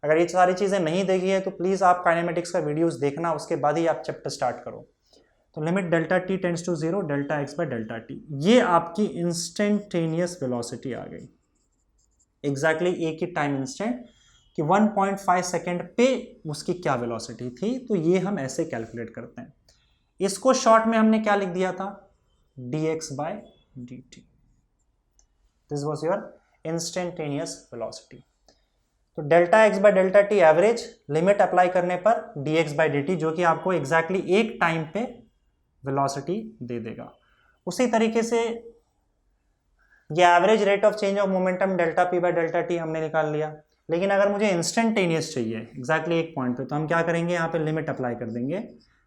अगर ये सारी चीज़ें नहीं देखी है तो प्लीज़ आप काइनेमेटिक्स का वीडियोस देखना, उसके बाद ही आप चैप्टर स्टार्ट करो। तो limit delta T tends to 0 delta x by delta T, ये आपकी इंस्टेंटेनियस वेलोसिटी आ गई। एग्जैक्टली एक ही टाइम इंस्टेंट कि 1.5 सेकेंड पे उसकी क्या वेलोसिटी थी, तो ये हम ऐसे कैलकुलेट करते हैं। इसको शॉर्ट में हमने क्या लिख दिया था? dx by dt। This was your instantaneous velocity. तो delta x by delta t average, limit apply करने पर dx by dt जो कि आपको एग्जैक्टली एक टाइम पे वेलोसिटी दे देगा। उसी तरीके से ये average rate of change of momentum delta P by delta t हमने निकाल लिया। लेकिन अगर मुझे इंस्टेंटेनियस चाहिए एग्जैक्टली एक पॉइंट पे, तो हम क्या करेंगे? यहाँ पे लिमिट अप्लाई कर देंगे,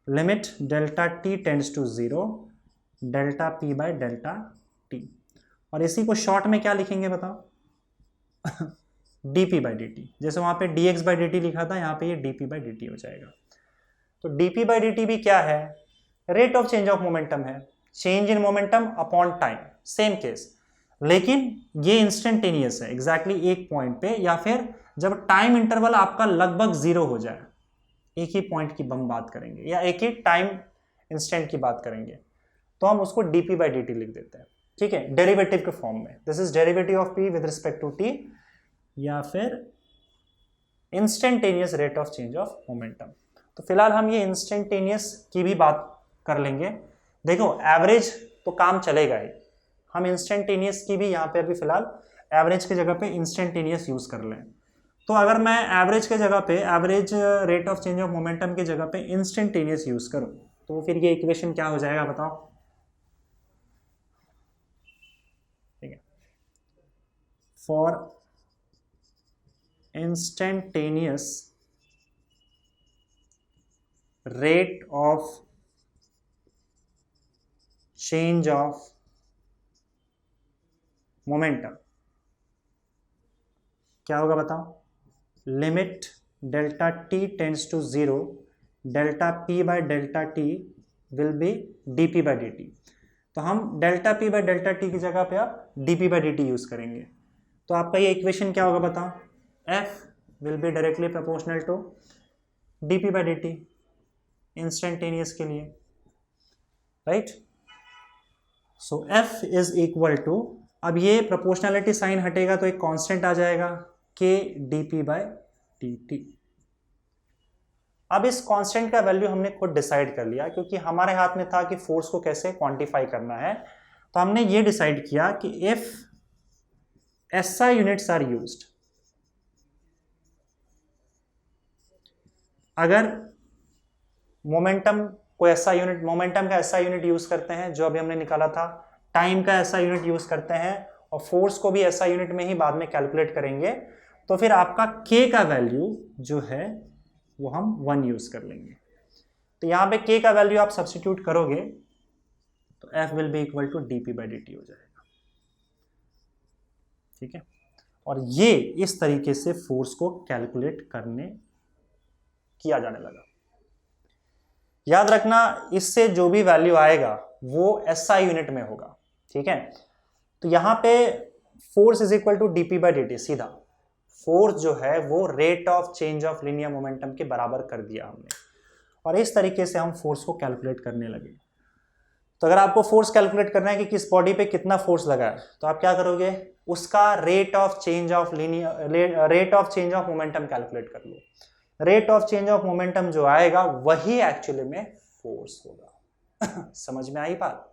limit delta T tends to 0 delta P by delta T. और इसी को शॉर्ट में क्या लिखेंगे बताओ? dp by dt। जैसे वहाँ पे dx बाई dt लिखा था, यहाँ पे ये dp बाई dt हो जाएगा। तो dp बाई dt भी क्या है? Rate of change of momentum है, change in momentum upon time, same case. लेकिन ये इंस्टेंटेनियस है एग्जैक्टली एक पॉइंट पे, या फिर जब टाइम इंटरवल आपका लगभग 0 हो जाए, एक ही पॉइंट की हम बात करेंगे या एक ही टाइम इंस्टेंट की बात करेंगे, तो हम उसको dp बाई dt लिख देते हैं। ठीक है, डेरिवेटिव के फॉर्म में। This is derivative of p with respect to t, या फिर instantaneous rate of change of momentum. तो फिलहाल हम ये इंस्टेंटेनियस की भी बात कर लेंगे। देखो एवरेज तो काम चलेगा ही, हम इंस्टेंटेनियस की भी यहाँ पे अभी फिलहाल एवरेज की जगह पे इंस्टेंटेनियस यूज कर लें। तो अगर मैं एवरेज के जगह पे, average rate of change of momentum की जगह पे इंस्टेंटेनियस यूज करूं, तो फिर ये इक्वेशन क्या हो जाएगा बताओ? ठीक है, for instantaneous rate of change of momentum क्या होगा बताओ? Limit delta T tends to 0, delta P by delta T will be D P by D T. तो हम delta P by delta T की जगह पे आप D P by D T use करेंगे। तो आपका ये इक्वेशन क्या होगा बताओ? F will be directly proportional to D P by D T instantaneous के लिए, right? So F is equal to, अब ये प्रोपोर्शनलिटी साइन हटेगा तो एक कांस्टेंट आ जाएगा के D P by D T. अब इस कांस्टेंट का वैल्यू हमने खुद डिसाइड कर लिया, क्योंकि हमारे हाथ में था कि फोर्स को कैसे क्वांटिफाई करना है। तो हमने ये डिसाइड किया कि if SI units are used, अगर मोमेंटम को SI यूनिट, मोमेंटम का SI यूनिट यूज करते हैं जो अभी हमने निकाला था, टाइम का SI यूनिट यूज करते हैं और फोर्स को भी SI यूनिट में ही बाद में कैलकुलेट करेंगे, तो फिर आपका K का वैल्यू जो है वो हम 1 यूज कर लेंगे। तो यहां पे K का वैल्यू आप सब्स्टिट्यूट करोगे तो F will be equal to D P by D T हो जाएगा। ठीक है, और ये इस तरीके से फोर्स को कैलकुलेट करने किया जाने लगा। याद रखना, इससे जो भी वैल्यू आएगा वो SI यूनिट में होगा। ठीक है, तो यहां पे force is equal to D P by D T, सीधा फोर्स जो है वो rate of change of linear momentum के बराबर कर दिया हमने, और इस तरीके से हम फोर्स को कैलकुलेट करने लगे। तो अगर आपको फोर्स कैलकुलेट करना है कि किस बॉडी पे कितना फोर्स लगा है, तो आप क्या करोगे? उसका rate of change of momentum calculate कर लो। Rate of change of momentum जो आएगा वही एक्चुअली में फोर्स होगा। समझ में आई बात?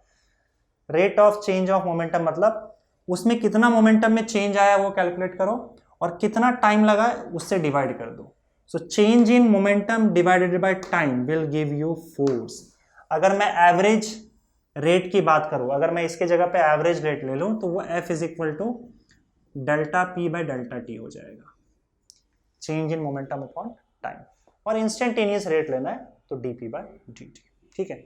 Rate of change of momentum मतलब उसमें कितना मोमेंटम में चेंज आया वो कैलकुलेट करो, और कितना टाइम लगा उससे डिवाइड कर दो। So change in momentum divided by time will give you force. अगर मैं एवरेज रेट की बात करूं, अगर मैं इसके जगह पे एवरेज रेट ले लूं, तो वो F is equal to delta P by delta T हो जाएगा, change in momentum upon time. और इंस्टेंटेनियस रेट लेना है तो D P by D T. ठीक है,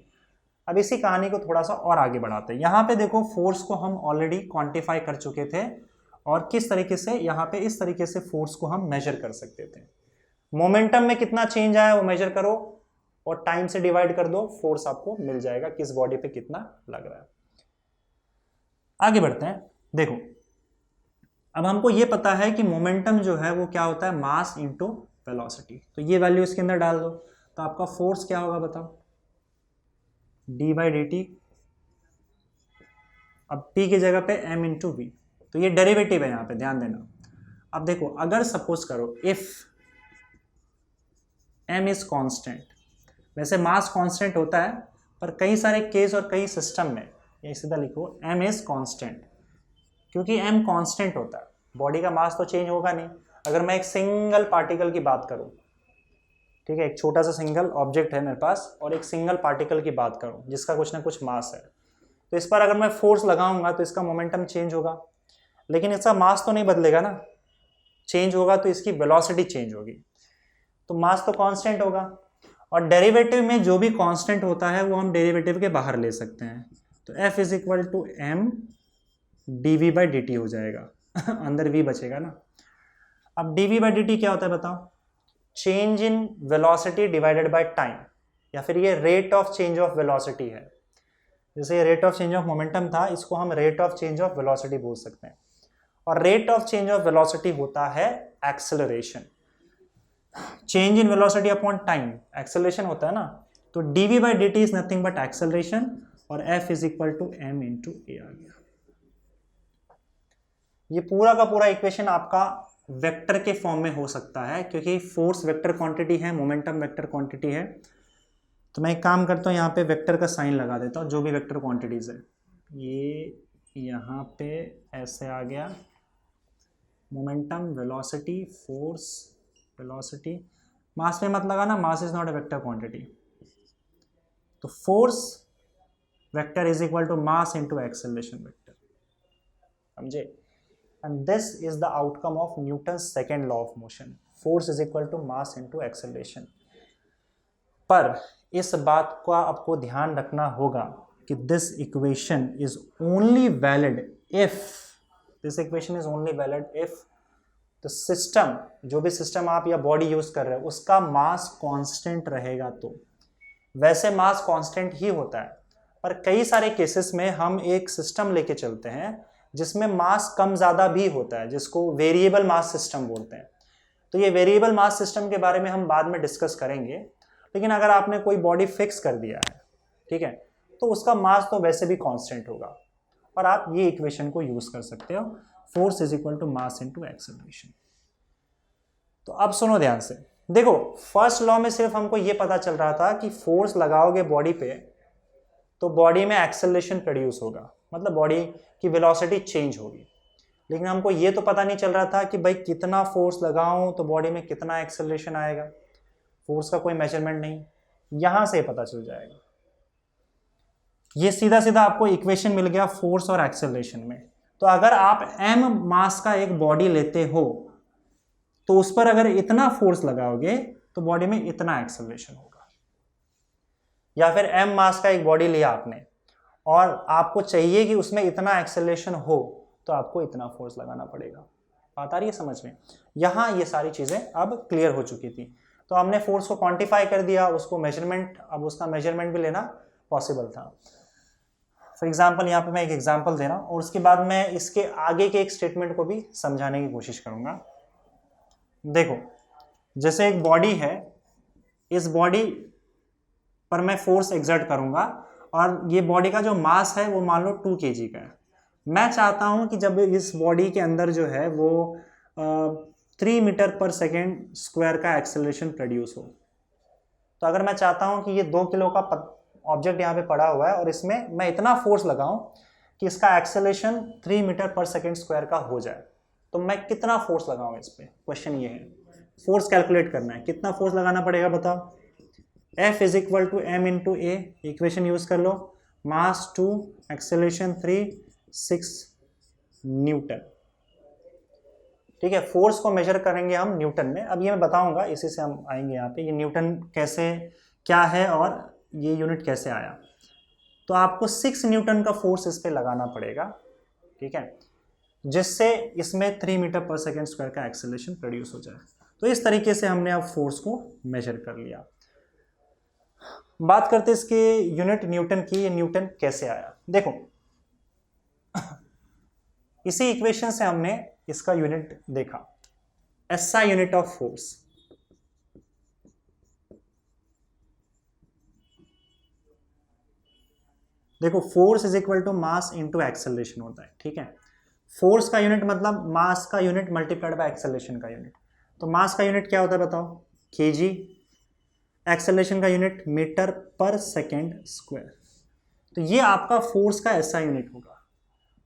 अब इसी कहानी को थोड़ा सा और आगे बढ़ाते हैं। यहाँ पे देखो फोर्स को हम ऑलरेडी क्वांटिफाई कर चुके थे, और किस तरीके से यहाँ पे इस तरीके से फोर्स को हम मेजर कर सकते थे। मोमेंटम में कितना चेंज आया वो मेजर करो और टाइम से डिवाइड कर दो, फोर्स आपको मिल जाएगा किस बॉडी पे कितना लग रहा है। आगे बढ़ते हैं। देखो अब हमको ये पता है कि मोमेंटम जो है वो क्या होता है? Mass into velocity. तो ये वैल्यू इसके अंदर डाल दो, तो आपका फोर्स क्या होगा बताओ? डी बाई डी टी, अब टी की जगह पे m इंटू वी। तो ये डेरिवेटिव है, यहाँ पे ध्यान देना। अब देखो अगर सपोज करो इफ m इज कांस्टेंट, वैसे मास कांस्टेंट होता है पर कई सारे केस और कई सिस्टम में ये सीधा लिखो m इज कांस्टेंट, क्योंकि m कांस्टेंट होता है, बॉडी का मास तो चेंज होगा नहीं। अगर मैं एक सिंगल पार्टिकल की बात करूं, ठीक है, एक छोटा सा सिंगल ऑब्जेक्ट है मेरे पास और एक सिंगल पार्टिकल की बात करूं जिसका कुछ ना कुछ मास है, तो इस पर अगर मैं फोर्स लगाऊंगा तो इसका मोमेंटम चेंज होगा, लेकिन इसका मास तो नहीं बदलेगा ना। चेंज होगा तो इसकी वेलोसिटी चेंज होगी, तो मास तो कांस्टेंट होगा। और डेरिवेटिव में जो भी कांस्टेंट होता है वो हम डेरिवेटिव के बाहर ले सकते हैं। तो F is equal to M D V by D T हो जाएगा। अंदर v बचेगा ना। अब D V by D T क्या होता है बताओ? Change in velocity divided by time, या फिर ये rate of change of velocity है। जैसे ये rate of change of momentum था, इसको हम rate of change of velocity बोल सकते हैं। और rate of change of velocity होता है acceleration, change in velocity upon time, acceleration होता है ना। तो dv by D t is nothing but acceleration, और F is equal to m into a आ गया। ये पूरा का पूरा इक्वेशन आपका वेक्टर के फॉर्म में हो सकता है, क्योंकि फोर्स वेक्टर क्वांटिटी है, मोमेंटम वेक्टर क्वांटिटी है। तो मैं एक काम करता हूँ, यहाँ पे वेक्टर का साइन लगा देता हूँ, जो भी वेक्टर क्वांटिटीज है। ये यहाँ पे ऐसे आ गया, momentum, velocity, force, velocity, mass में मत लगाना, mass is not a vector quantity. तो force vector is equal to mass into acceleration vector, समझे? And this is the outcome of Newton second law of motion, force is equal to mass into acceleration. पर इस बात का आपको ध्यान रखना होगा कि this equation is only valid if, this equation is only valid if the system, जो भी सिस्टम आप या बॉडी यूज कर रहे हो, उसका मास कांस्टेंट रहेगा। तो वैसे मास कांस्टेंट ही होता है, पर कई सारे केसेस में हम एक सिस्टम लेके चलते हैं जिसमें मास कम ज़्यादा भी होता है, जिसको वेरिएबल मास सिस्टम बोलते हैं। तो ये वेरिएबल मास सिस्टम के बारे में हम बाद में डिस्कस करेंगे, लेकिन अगर आपने कोई बॉडी फिक्स कर दिया है, ठीक है, तो उसका मास तो वैसे भी कांस्टेंट होगा, और आप ये इक्वेशन को यूज कर सकते हो, force is equal to mass into acceleration. तो अब सुनो ध्यान से, देखो फर्स्ट लॉ में सिर्फ हमको ये पता चल रहा था कि फोर्स लगाओगे बॉडी पे तो बॉडी में एक्सेलरेशन प्रोड्यूस होगा, मतलब बॉडी की वेलोसिटी चेंज होगी। लेकिन हमको ये तो पता नहीं चल रहा था कि भाई कितना फोर्स लगाऊं तो बॉडी में कितना एक्सेलरेशन आएगा। फोर्स का कोई मेजरमेंट नहीं, यहां से पता चल जाएगा। ये सीधा सीधा आपको इक्वेशन मिल गया फोर्स और एक्सेलरेशन में। तो अगर आप m मास का एक बॉडी लेते हो तो उस पर अगर इतना फोर्स लगाओगे तो बॉडी में इतना एक्सेलरेशन होगा। या फिर m मास का एक बॉडी लिया आपने और आपको चाहिए कि उसमें इतना एक्सेलरेशन हो, तो आपको इतना फोर्स लगाना पड़ेगा। बात आ रही है समझ में? यहां ये सारी चीजें अब क्लियर हो चुकी थी। तो हमने फोर्स को क्वांटिफाई कर दिया, उसको मेजरमेंट, अब उसका मेजरमेंट भी लेना पॉसिबल था। फॉर एग्जाम्पल यहाँ पे मैं एक एग्जाम्पल दे रहा हूँ और उसके बाद मैं इसके आगे के एक स्टेटमेंट को भी समझाने की कोशिश करूंगा। देखो, जैसे एक बॉडी है, इस बॉडी पर मैं फोर्स एक्सर्ट करूंगा और ये बॉडी का जो मास है वो मान लो 2 kg का है। मैं चाहता हूं कि जब इस बॉडी के अंदर जो है वो 3 मीटर पर सेकेंड स्क्वायर का एक्सेलरेशन प्रोड्यूस हो। तो अगर मैं चाहता हूं कि ये 2 किलो का ऑब्जेक्ट यहाँ पे पड़ा हुआ है और इसमें मैं इतना फोर्स लगाऊं कि इसका acceleration 3 metre per second square का हो जाए, तो मैं कितना फोर्स लगाऊं इस पे? क्वेश्चन ये है, फोर्स कैलकुलेट करना है, कितना फोर्स लगाना पड़ेगा बताओ? F is equal to m into A, equation use कर लो, मास 2, एक्सेलरेशन 3, 6 न्यूटन। ठीक है, फोर्स को मेजर करेंगे हम न्यूटन में। अब ये मैं बताऊंगा, इसी से हम आएंगे यहाँ पे, ये न्यूटन कैसे क्या है और ये यूनिट कैसे आया। तो आपको 6 न्यूटन का फोर्स इस पे लगाना पड़ेगा, ठीक है, जिससे इसमें 3 मीटर पर सेकेंड स्क्वायर का एक्सेलरेशन प्रोड्यूस हो जाए। तो इस तरीके से हमने अब फोर्स को मेजर कर लिया। बात करते इसके यूनिट न्यूटन की, ये न्यूटन कैसे आया। देखो इसी इक्वेशन से हमने इसका यूनिट देखा, एसआई यूनिट ऑफ फोर्स। देखो force is equal to mass into acceleration होता है, ठीक है। फोर्स का यूनिट मतलब मास का यूनिट मल्टीप्लाइड बाय एक्सेलरेशन का यूनिट। तो मास का यूनिट क्या होता है बताओ? केजी। एक्सेलरेशन का unit metre per second square. तो ये आपका फोर्स का ऐसा यूनिट होगा।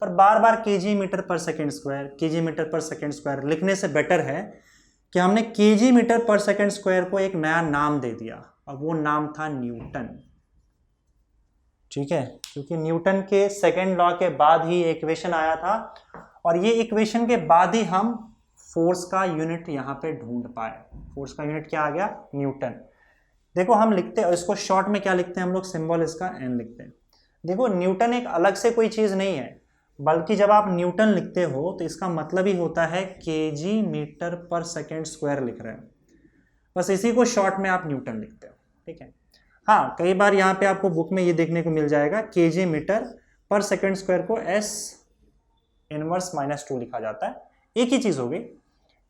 पर बार बार KG metre per second square, KG metre per second square लिखने से बेटर है कि हमने KG metre per second square को एक नया नाम दे दिया, और वो नाम था न्यूटन। ठीक है, क्योंकि न्यूटन के सेकेंड लॉ के बाद ही इक्वेशन आया था, और ये इक्वेशन के बाद ही हम फोर्स का यूनिट यहाँ पे ढूंढ पाए। फोर्स का यूनिट क्या आ गया? न्यूटन। देखो हम लिखते हैं इसको शॉर्ट में, क्या लिखते हैं हम लोग? सिंबल इसका एन लिखते हैं। देखो न्यूटन एक अलग से कोई चीज नहीं है, बल्कि जब आप न्यूटन लिखते हो तो इसका मतलब ही होता है KG metre per second square लिख रहे हैं, बस इसी को शॉर्ट में आप न्यूटन लिखते हो, ठीक है। हाँ, कई बार यहाँ पे आपको बुक में ये देखने को मिल जाएगा KG metre per second square को एस इनवर्स -2 लिखा जाता है, एक ही चीज होगी,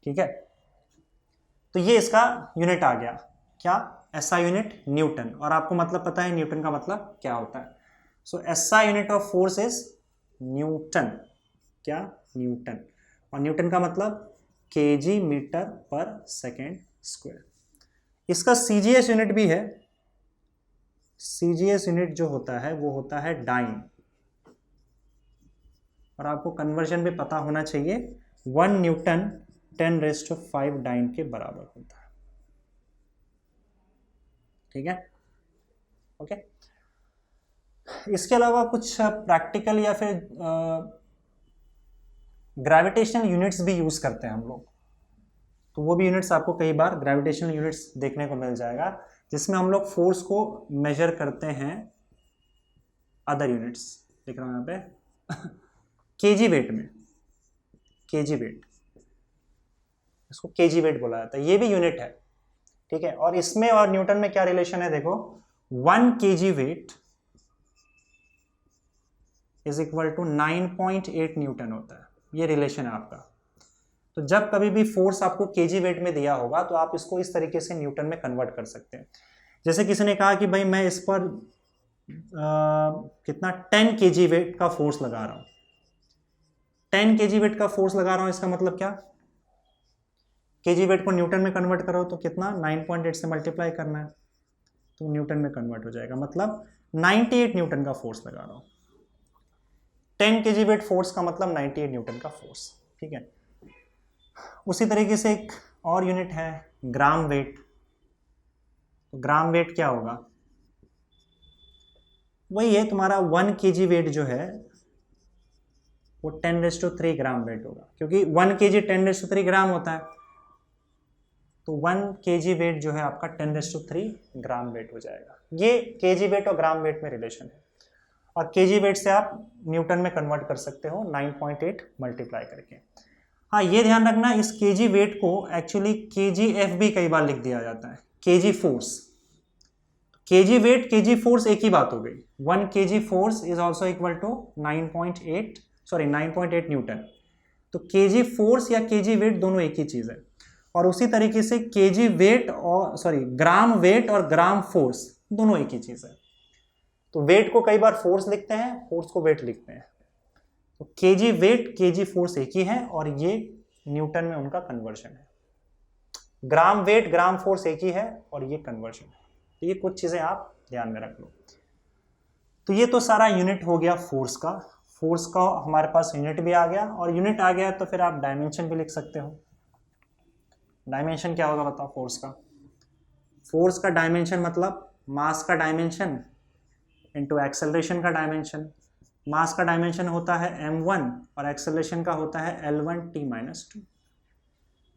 ठीक है। तो ये इसका यूनिट आ गया, क्या? SI unit Newton. और आपको मतलब पता है न्यूटन का मतलब क्या होता है। So SI unit of force is newton. क्या? न्यूटन। और न्यूटन का मतलब kg metre per second square. इसका CGS यूनिट भी है, CGS यूनिट जो होता है वो होता है डाइन, और आपको कन्वर्जन भी पता होना चाहिए, 1 न्यूटन 10⁵ डाइन के बराबर होता है। ठीक है, ओके। इसके अलावा कुछ प्रैक्टिकल या फिर ग्रेविटेशनल यूनिट्स भी यूज करते हैं हम लोग, तो वो भी यूनिट्स आपको कई बार ग्रेविटेशनल यूनिट्स देखने को मिल जाएगा, जिसमें हम लोग फोर्स को मेजर करते हैं अदर यूनिट्स, लिख रहा हूं यहां पे केजी वेट में, केजी वेट, इसको केजी वेट बोला जाता है, ये भी यूनिट है। ठीक है, और इसमें और न्यूटन में क्या रिलेशन है, देखो 1 kg weight is equal to 9.8 newton होता है, ये रिलेशन है आपका। तो जब कभी भी फोर्स आपको केजी वेट में दिया होगा तो आप इसको इस तरीके से न्यूटन में कन्वर्ट कर सकते हैं। जैसे किसी ने कहा कि भाई मैं इस पर कितना 10 kg वेट का फोर्स लगा रहा हूं, 10 kg वेट का फोर्स लगा रहा हूं, इसका मतलब क्या, केजी वेट को न्यूटन में कन्वर्ट करो तो कितना 9.8 से मल्टीप्लाई करना है तो न्यूटन में कन्वर्ट हो जाएगा, मतलब 98 न्यूटन का फोर्स लगा रहा हूं। 10 kg वेट फोर्स का मतलब 98 न्यूटन का फोर्स। ठीक है, उसी तरीके से एक और यूनिट है ग्राम वेट। तो ग्राम वेट क्या होगा, वही है तुम्हारा 1 kg वेट जो है वो 10⁵ ग्राम वेट होगा, क्योंकि 1 kg 10⁵ ग्राम होता है, तो 1 kg वेट जो है आपका 10⁵ ग्राम वेट हो जाएगा। ये kg वेट और ग्राम वेट में रिलेशन है, और kg वेट से आप न्यूटन में कन्वर्ट कर सकते हो 9.8 मल्टीप्लाई करके। हाँ, ये ध्यान रखना, इस kg वेट को एक्चुअली kgf भी कई बार लिख दिया जाता है, kg force. kg weight kg force एक ही बात हो गई, 1 kg force is also equal to 9.8 newton. तो kg फोर्स या kg वेट दोनों एक ही चीज है, और उसी तरीके से kg वेट और ग्राम वेट और ग्राम फोर्स दोनों एक ही चीज है। तो वेट को कई बार फोर्स लिखते हैं, फोर्स को वेट लिखते हैं। तो kg वेट kg फोर्स एक ही है, और ये न्यूटन में उनका कन्वर्जन है। ग्राम वेट ग्राम फोर्स एक ही है, और ये कन्वर्जन है। तो ये कुछ चीजें आप ध्यान में रख लो। तो ये तो सारा यूनिट हो गया फोर्स का। फोर्स का हमारे पास यूनिट भी आ गया, और यूनिट आ गया तो फिर आप डायमेंशन भी लिख सकते हो। डायमेंशन क्या होगा बताओ फोर्स का? फोर्स का डायमेंशन मतलब मास का डायमेंशन इनटू एक्सेलरेशन का डायमेंशन। मास का डायमेंशन होता है m1 और एक्सेलरेशन का होता है l1t-2।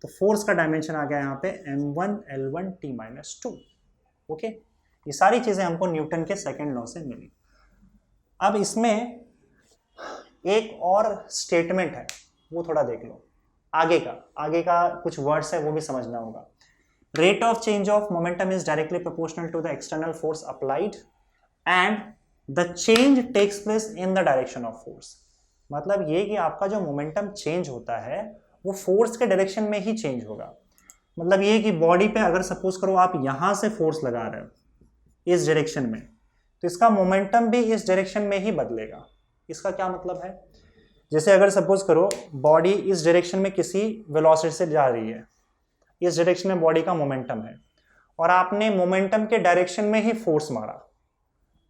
तो फोर्स का डायमेंशन आ गया यहाँ पे m1 l1t-2। ओके, ये सारी चीजें हमको न्यूटन के सेकंड लॉ से मिली। अब इसमें एक और स्टेटमेंट है, वो थोड़ा देख लो। आगे का कुछ वर्ड्स है वो भी समझना होगा। Rate of change of momentum is directly proportional to the external force applied and the change takes place in the direction of force. मतलब ये कि आपका जो मोमेंटम चेंज होता है वो फोर्स के डायरेक्शन में ही चेंज होगा। मतलब ये कि बॉडी पे अगर सपोज करो आप यहां से फोर्स लगा रहे हो इस डायरेक्शन में, तो इसका मोमेंटम भी इस डायरेक्शन में ही बदलेगा। इसका क्या मतलब है, जैसे अगर सपोज करो बॉडी इस डायरेक्शन में किसी वेलोसिटी से जा रही है, इस डायरेक्शन में बॉडी का मोमेंटम है, और आपने मोमेंटम के डायरेक्शन में ही फोर्स मारा,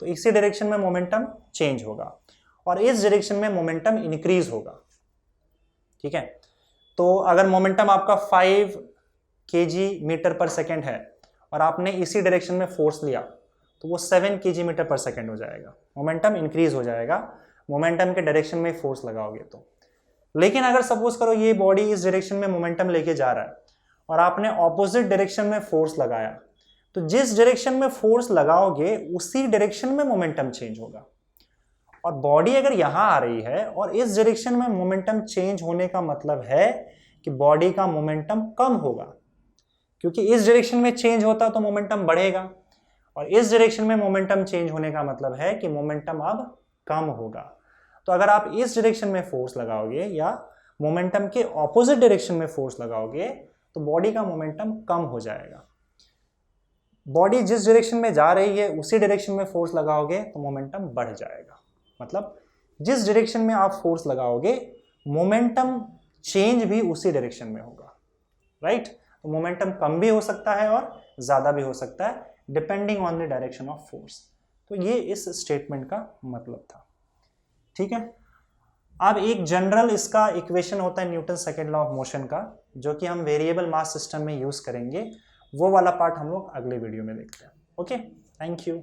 तो इसी डायरेक्शन में मोमेंटम चेंज होगा और इस डायरेक्शन में मोमेंटम इंक्रीज होगा। ठीक है, तो अगर मोमेंटम आपका 5 kg मीटर पर सेकेंड है और आपने इसी डायरेक्शन में फोर्स लिया, तो वो 7 kg मीटर पर सेकेंड हो जाएगा। मोमेंटम इंक्रीज हो जाएगा मोमेंटम के डायरेक्शन में फोर्स लगाओगे तो। लेकिन अगर सपोज करो ये बॉडी इस डायरेक्शन में मोमेंटम लेके जा रहा है और आपने ऑपोजिट डायरेक्शन में फोर्स लगाया, तो जिस डायरेक्शन में फोर्स लगाओगे उसी डायरेक्शन में मोमेंटम चेंज होगा। और बॉडी अगर यहां आ रही है और इस डायरेक्शन में मोमेंटम चेंज होने का मतलब है कि बॉडी का मोमेंटम कम होगा, क्योंकि इस डायरेक्शन में चेंज होता तो मोमेंटम बढ़ेगा, और इस डायरेक्शन में मोमेंटम चेंज होने का मतलब है कि मोमेंटम अब कम होगा। तो अगर आप इस डायरेक्शन में फोर्स लगाओगे या मोमेंटम के ऑपोजिट डायरेक्शन में फोर्स लगाओगे तो बॉडी का मोमेंटम कम हो जाएगा। बॉडी जिस डायरेक्शन में जा रही है उसी डायरेक्शन में फोर्स लगाओगे तो मोमेंटम बढ़ जाएगा। मतलब जिस डायरेक्शन में आप फोर्स लगाओगे मोमेंटम चेंज भी उसी डायरेक्शन में होगा। राइट। तो मोमेंटम कम भी हो सकता है और ज़्यादा भी हो सकता है depending on the direction of force. तो ये इस स्टेटमेंट का मतलब था, ठीक है। अब एक जनरल इसका इक्वेशन होता है Newton second law of motion का, जो कि हम वेरिएबल मास सिस्टम में यूज करेंगे। वो वाला पार्ट हम लोग अगले वीडियो में देखते हैं। Okay, thank you.